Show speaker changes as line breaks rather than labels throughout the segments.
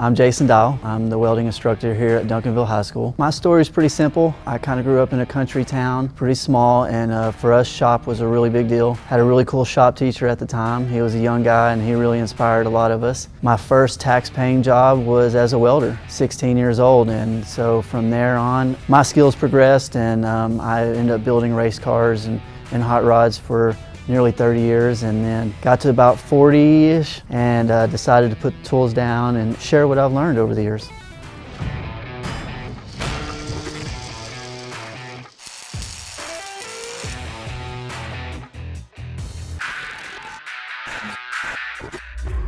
I'm Jason Dial. I'm the welding instructor here at Duncanville High School. My story is pretty simple. I kind of grew up in a country town, pretty small, and for us shop was a really big deal. Had a really cool shop teacher at the time. He was a young guy and he really inspired a lot of us. My first tax-paying job was as a welder, 16 years old, and so from there on my skills progressed, and I ended up building race cars and hot rods for nearly 30 years, and then got to about 40-ish and decided to put the tools down and share what I've learned over the years.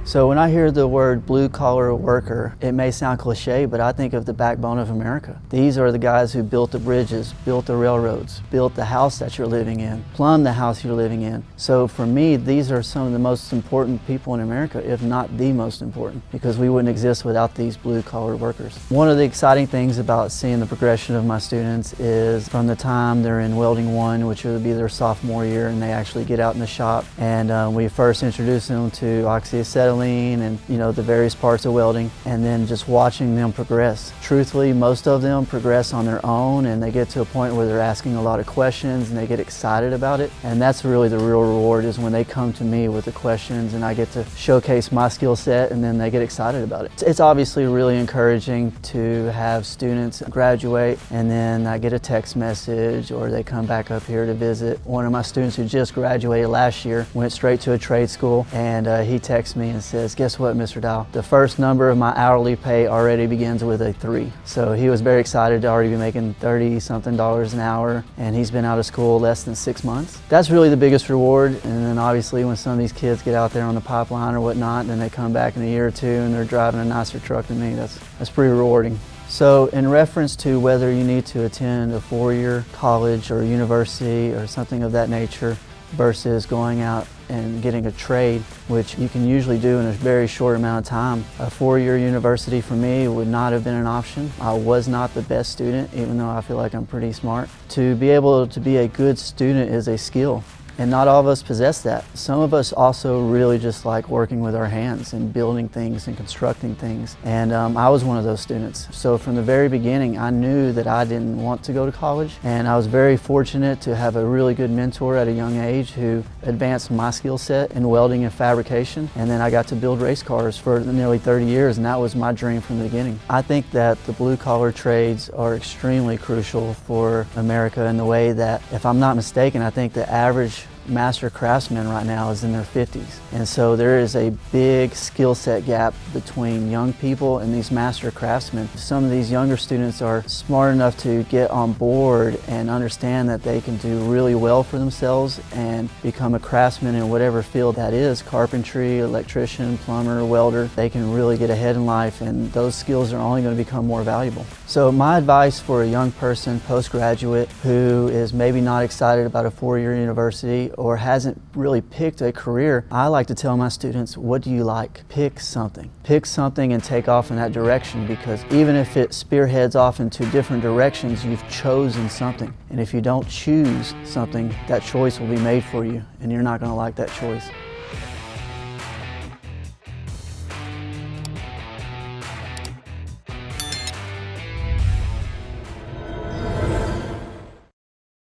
So when I hear the word blue-collar worker, it may sound cliche, but I think of the backbone of America. These are the guys who built the bridges, built the railroads, built the house that you're living in, plumbed the house you're living in. So for me, these are some of the most important people in America, if not the most important, because we wouldn't exist without these blue-collar workers. One of the exciting things about seeing the progression of my students is from the time they're in Welding 1, which would be their sophomore year, and they actually get out in the shop, and we first introduce them to oxyacetylene and the various parts of welding, and then just watching them progress. Truthfully, most of them progress on their own, and they get to a point where they're asking a lot of questions and they get excited about it, and that's really the real reward, is when they come to me with the questions and I get to showcase my skill set and then they get excited about it. It's obviously really encouraging to have students graduate and then I get a text message or they come back up here to visit. One of my students who just graduated last year went straight to a trade school, and he texts me and says, "Guess what, Mr. Dial? The first number of my hourly pay already begins with a 3. So he was very excited to already be making $30-something an hour, and he's been out of school less than 6 months. That's really the biggest reward. And then obviously when some of these kids get out there on the pipeline or whatnot, then they come back in a year or two and they're driving a nicer truck than me. That's pretty rewarding. So in reference to whether you need to attend a 4-year college or university or something of that nature versus going out and getting a trade, which you can usually do in a very short amount of time, a 4-year university for me would not have been an option. I was not the best student, even though I feel like I'm pretty smart. To be able to be a good student is a skill, and not all of us possess that. Some of us also really just like working with our hands and building things and constructing things, and I was one of those students. So from the very beginning, I knew that I didn't want to go to college, and I was very fortunate to have a really good mentor at a young age who advanced my skill set in welding and fabrication, and then I got to build race cars for nearly 30 years, and that was my dream from the beginning. I think that the blue-collar trades are extremely crucial for America in the way that, if I'm not mistaken, I think the average master craftsman right now is in their 50s. And so there is a big skill set gap between young people and these master craftsmen. Some of these younger students are smart enough to get on board and understand that they can do really well for themselves and become a craftsman in whatever field that is, carpentry, electrician, plumber, welder. They can really get ahead in life, and those skills are only going to become more valuable. So my advice for a young person, postgraduate, who is maybe not excited about a 4-year university or hasn't really picked a career, I like to tell my students, what do you like? Pick something. Pick something and take off in that direction, because even if it spearheads off into different directions, you've chosen something. And if you don't choose something, that choice will be made for you, and you're not going to like that choice.